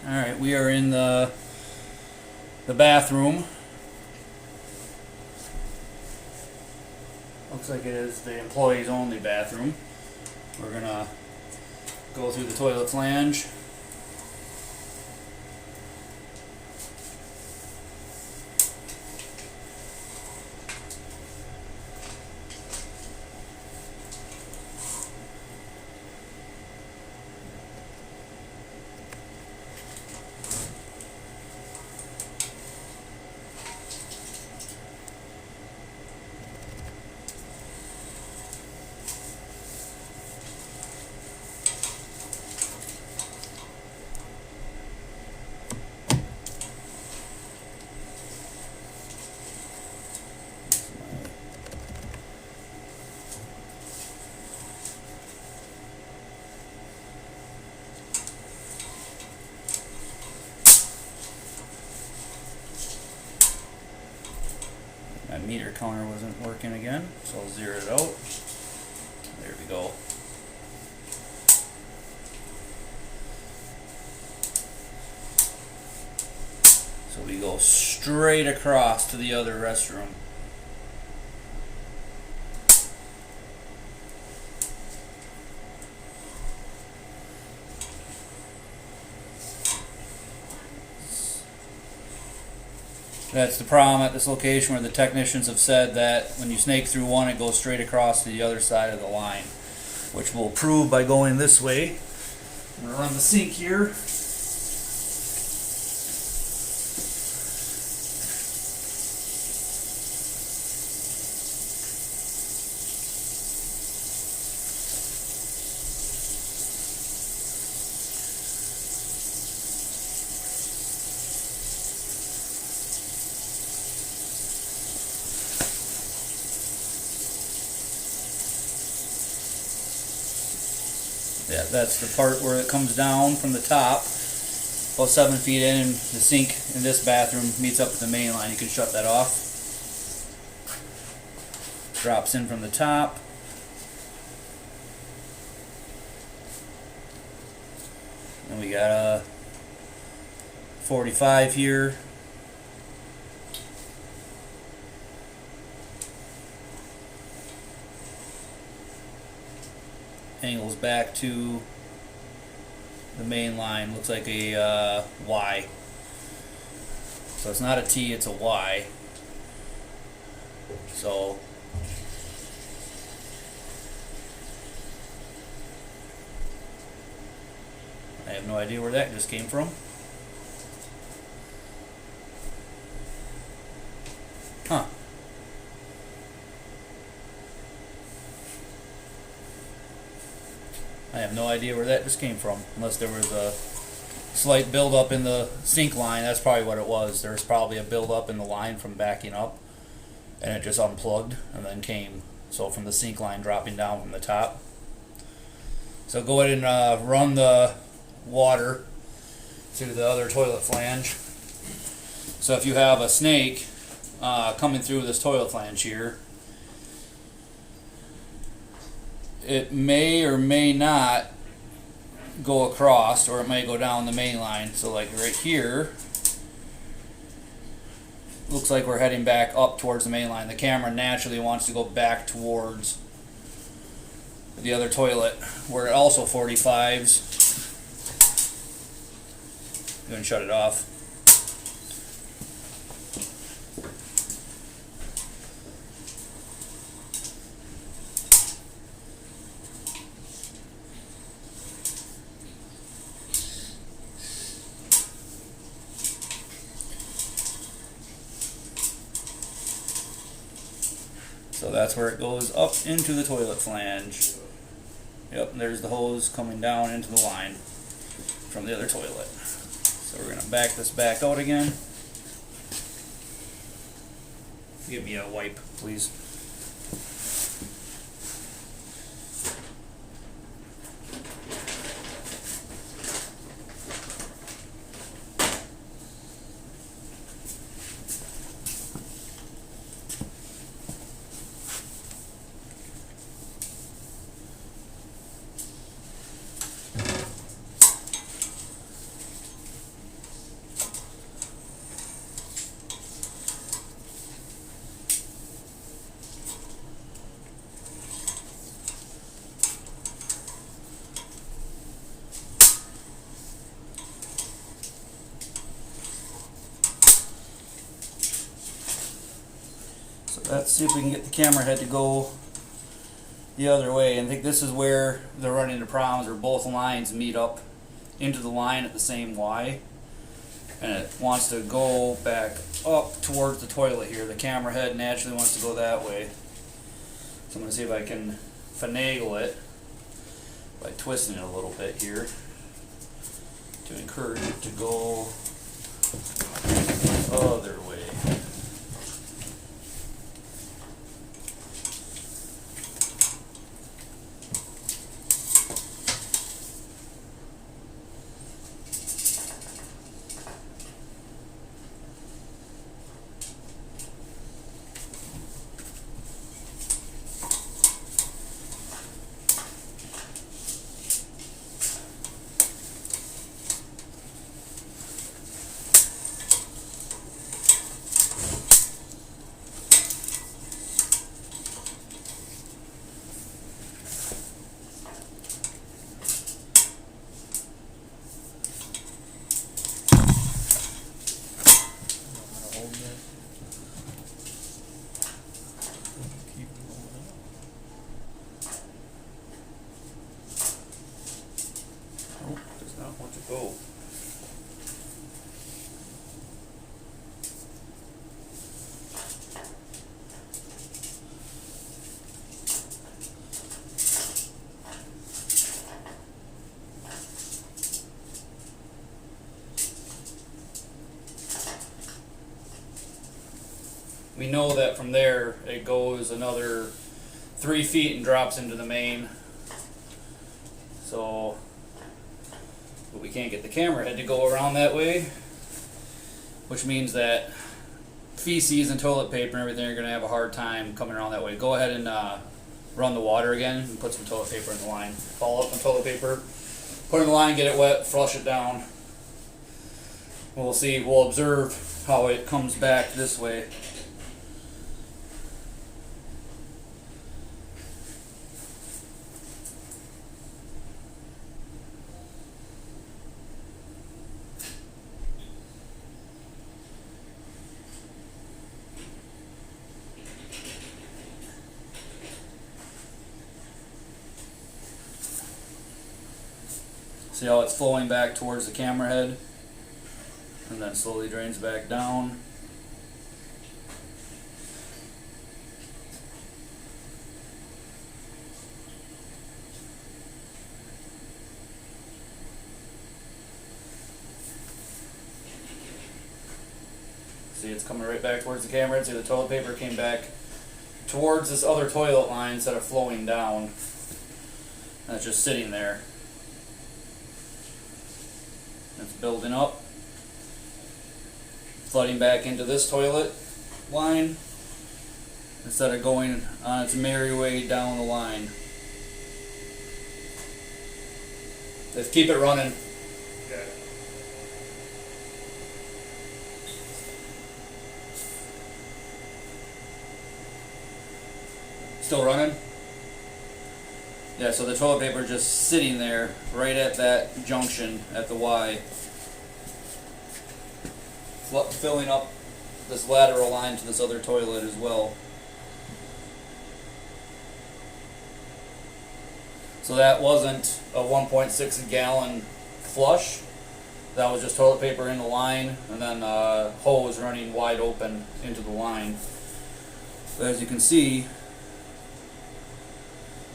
Alright, we are in the bathroom. Looks like it is the employees only bathroom. We're gonna go through the toilet flange. My meter counter wasn't working again, so I'll zero it out. There we go. So we go straight across to the other restroom. That's the problem at this location, where the technicians have said that when you snake through one, it goes straight across to the other side of the line, which we'll prove by going this way. I'm going to run the sink here. Yeah, that's the part where it comes down from the top, about 7 feet in, and the sink in this bathroom meets up with the main line. You can shut that off. Drops in from the top. And we got a 45 here. Angles back to the main line. Looks like a Y. So it's not a T, it's a Y. So I have no idea where that just came from. Huh. I have no idea where that just came from, unless there was a slight buildup in the sink line. That's probably what it was. There's probably a buildup in the line from backing up, and it just unplugged and then came. So from the sink line dropping down from the top. So go ahead and run the water through the other toilet flange. So if you have a snake coming through this toilet flange here, it may or may not go across, or it may go down the main line. So like right here, looks like we're heading back up towards the main line. The camera naturally wants to go back towards the other toilet, where it also 45s. Go ahead and shut it off. So that's where it goes up into the toilet flange. Yep, there's the hose coming down into the line from the other toilet. So we're going to back this back out again. Give me a wipe, please. Let's see if we can get the camera head to go the other way. And I think this is where they're running into problems, where both lines meet up into the line at the same Y. And it wants to go back up towards the toilet here. The camera head naturally wants to go that way. So I'm going to see if I can finagle it by twisting it a little bit here to encourage it to go the other way. Does not want to go. We know that from there it goes another 3 feet and drops into the main. So, but we can't get the camera head to go around that way, which means that feces and toilet paper and everything are going to have a hard time coming around that way. Go ahead and run the water again and put some toilet paper in the line. Follow up on toilet paper, put it in the line, get it wet, flush it down. We'll see, we'll observe how it comes back this way. See how it's flowing back towards the camera head and then slowly drains back down. See, it's coming right back towards the camera head. See, the toilet paper came back towards this other toilet line instead of flowing down. And it's just sitting there. It's building up, flooding back into this toilet line instead of going on its merry way down the line. Just keep it running. Okay. Still running? Yeah, so the toilet paper is just sitting there right at that junction at the Y, filling up this lateral line to this other toilet as well. So that wasn't a 1.6 gallon flush. That was just toilet paper in the line and then hose running wide open into the line. But as you can see,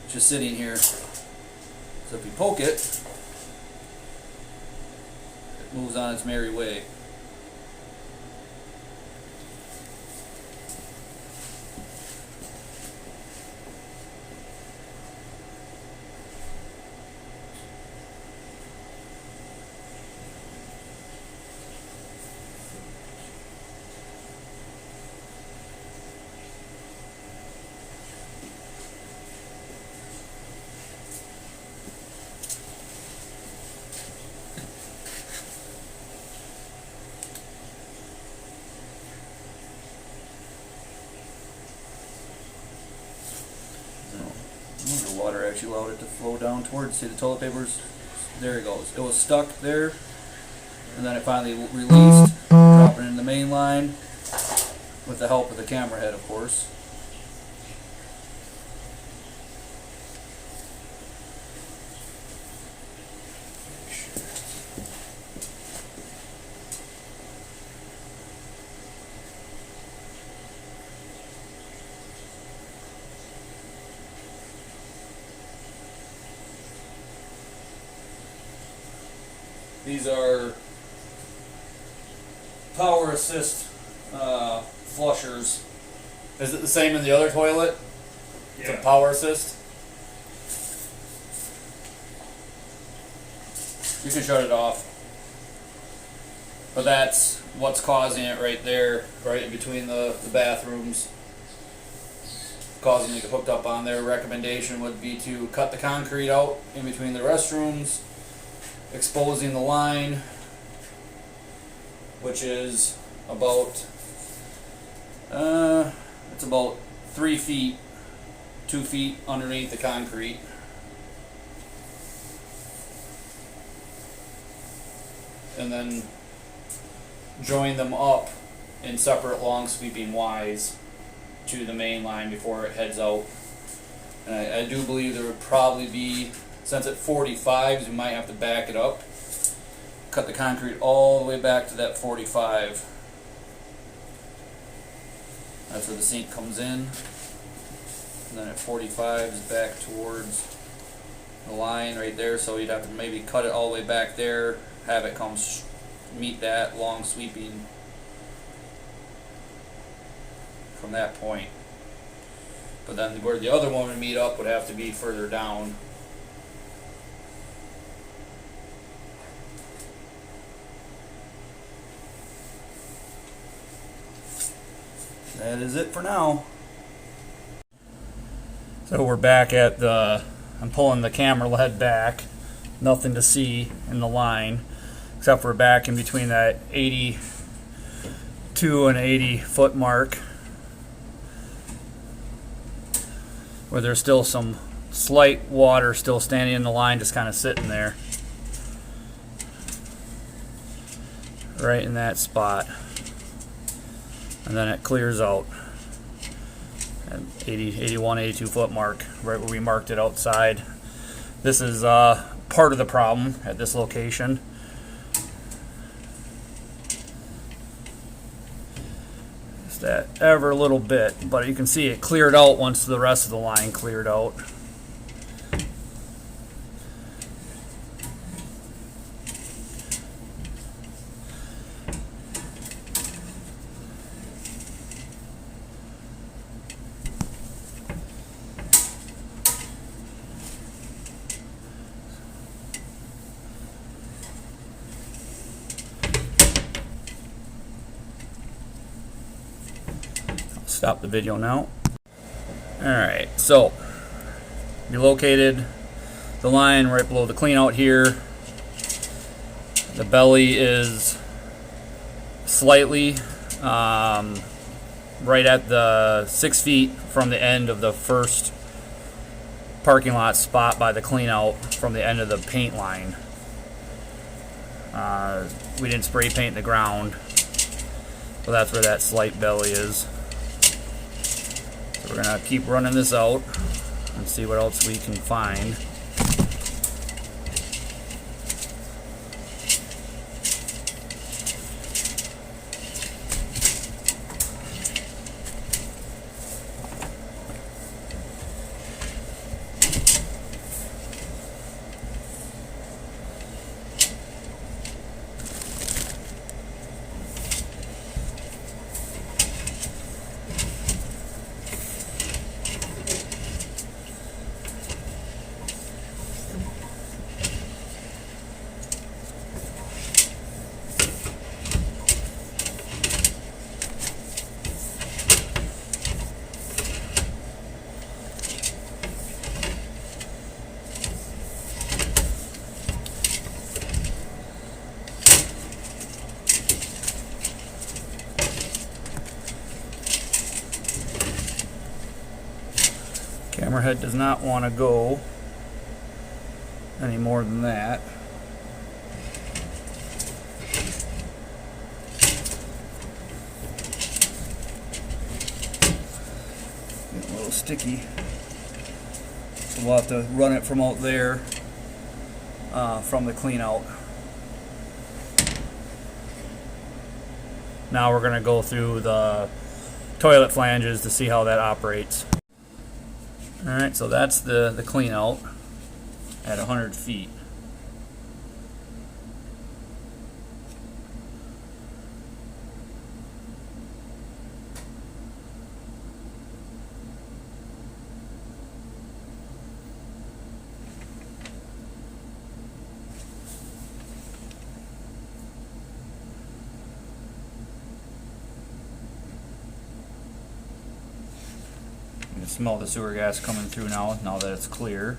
just sitting here. So if you poke it, it moves on its merry way. The water actually allowed it to flow down towards, see the toilet papers, there it goes. It was stuck there, and then it finally released, dropping in the main line, with the help of the camera head, of course. These are power assist flushers. Is it the same in the other toilet? It's a power assist. You can shut it off. But that's what's causing it right there, right in between the bathrooms. Causing it to get hooked up on there. Recommendation would be to cut the concrete out in between the restrooms, exposing the line, which is about it's about 3 feet, 2 feet underneath the concrete. And then join them up in separate long sweeping Ys to the main line before it heads out. And I do believe there would probably be, since at 45s, we might have to back it up. Cut the concrete all the way back to that 45. That's where the sink comes in. And then at 45s back towards the line right there. So you'd have to maybe cut it all the way back there, have it come meet that long sweeping from that point. But then where the other one would meet up would have to be further down. That is it for now. So we're back at I'm pulling the camera lead back. Nothing to see in the line, except for back in between that 82 and 80 foot mark, where there's still some slight water still standing in the line, just kind of sitting there. Right in that spot. And then it clears out at 81, 82 foot mark, right where we marked it outside. This is part of the problem at this location. Just that ever little bit, but you can see it cleared out once the rest of the line cleared out. Stop the video now. Alright, so we located the line right below the clean out here. The belly is slightly right at the 6 feet from the end of the first parking lot spot by the clean out from the end of the paint line. We didn't spray paint the ground, so that's where that slight belly is. We're going to keep running this out and see what else we can find. Camera head does not want to go any more than that. Getting a little sticky. So we'll have to run it from out there, from the clean out. Now we're going to go through the toilet flanges to see how that operates. Alright, so that's the clean out at 100 feet. Smell the sewer gas coming through now that it's clear.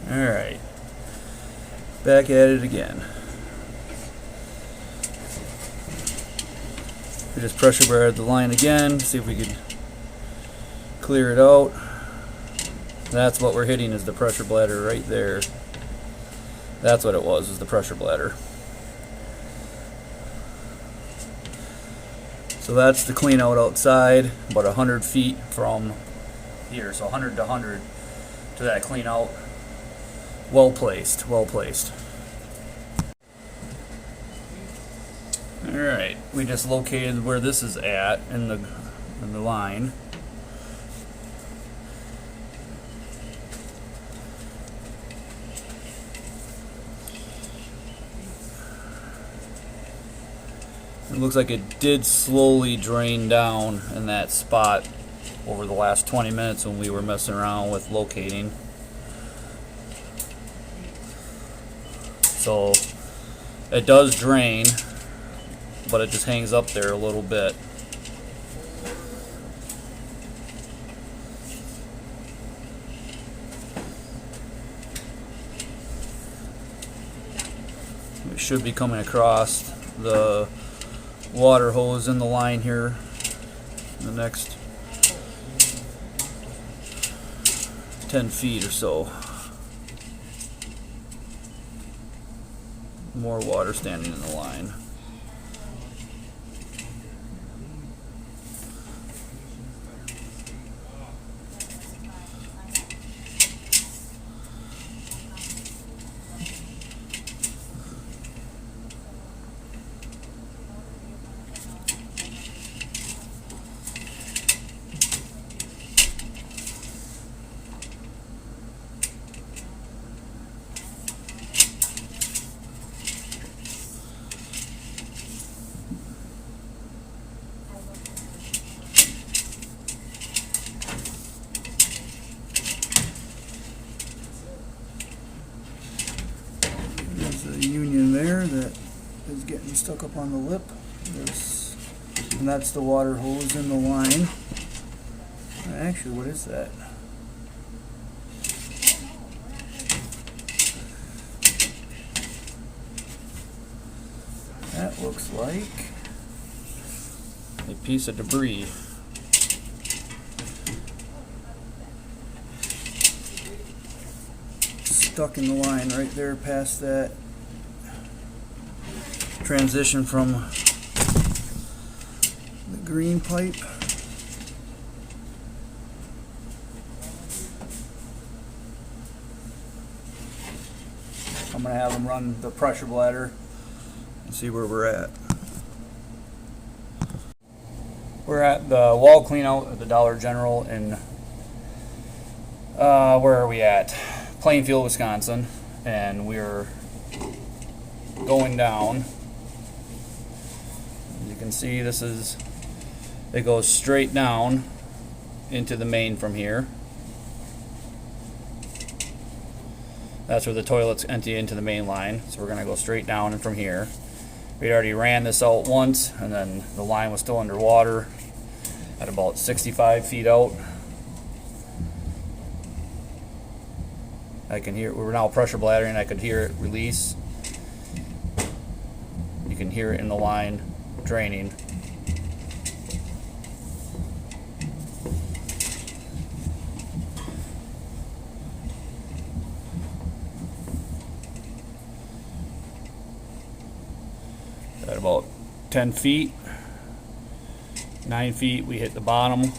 Alright, back at it again. We just pressure barred the line again, see if we could clear it out. That's what we're hitting, is the pressure bladder right there. That's what it was, is the pressure bladder. So that's the clean out outside, about 100 feet from here, so 100 to 100 to that clean out. Well placed, well placed. Alright, we just located where this is at in the line. It looks like it did slowly drain down in that spot over the last 20 minutes when we were messing around with locating. So it does drain, but it just hangs up there a little bit. We should be coming across the water hose in the line here in the next 10 feet or so. More water standing in the line. Union there that is getting stuck up on the lip. And that's the water hose in the line. Actually, what is that? That looks like a piece of debris. Stuck in the line right there past that transition from the green pipe. I'm going to have them run the pressure bladder and see where we're at. We're at the wall cleanout at the Dollar General in, where are we at? Plainfield, Wisconsin, and we're going down. As you can see, it goes straight down into the main from here. That's where the toilets empty into the main line, so we're going to go straight down and from here. We already ran this out once, and then the line was still underwater at about 65 feet out. I can hear we're now pressure bladdering. I could hear it release. You can hear it in the line draining. At about 10 feet, 9 feet, we hit the bottom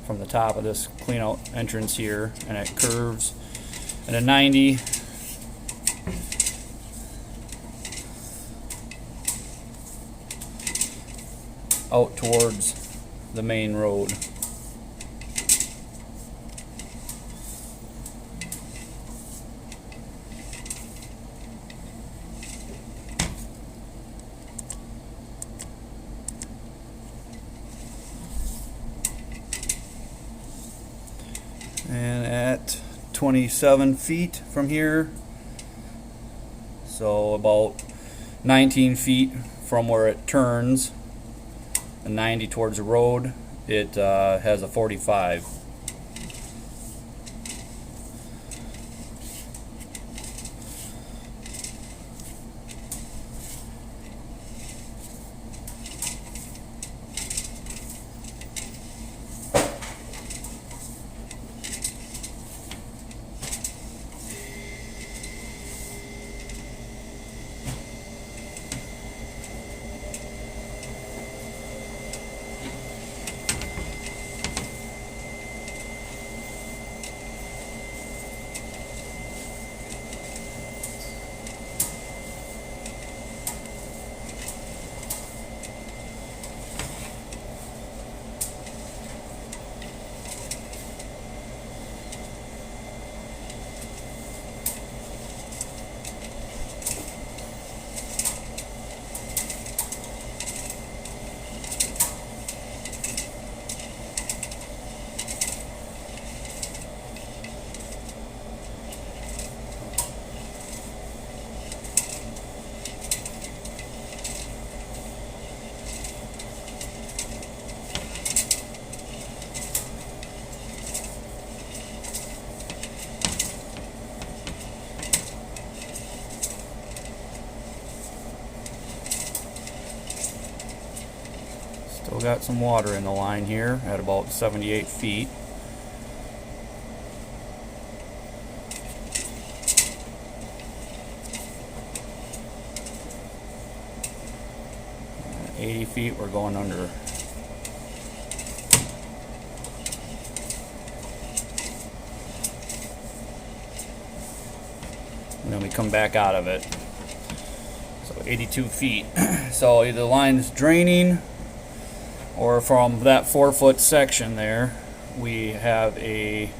from the top of this clean out entrance here, and it curves at a 90. Out towards the main road. And at 27 feet from here, so about 19 feet from where it turns, and 90 towards the road, it has a 45. Still got some water in the line here at about 78 feet. At 80 feet, we're going under. And then we come back out of it. So 82 feet. So either the line is draining, or from that 4-foot section there, we have a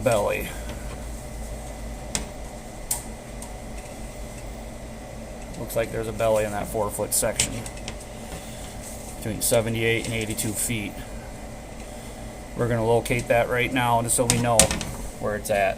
belly. Looks like there's a belly in that 4-foot section between 78 and 82 feet. We're going to locate that right now just so we know where it's at.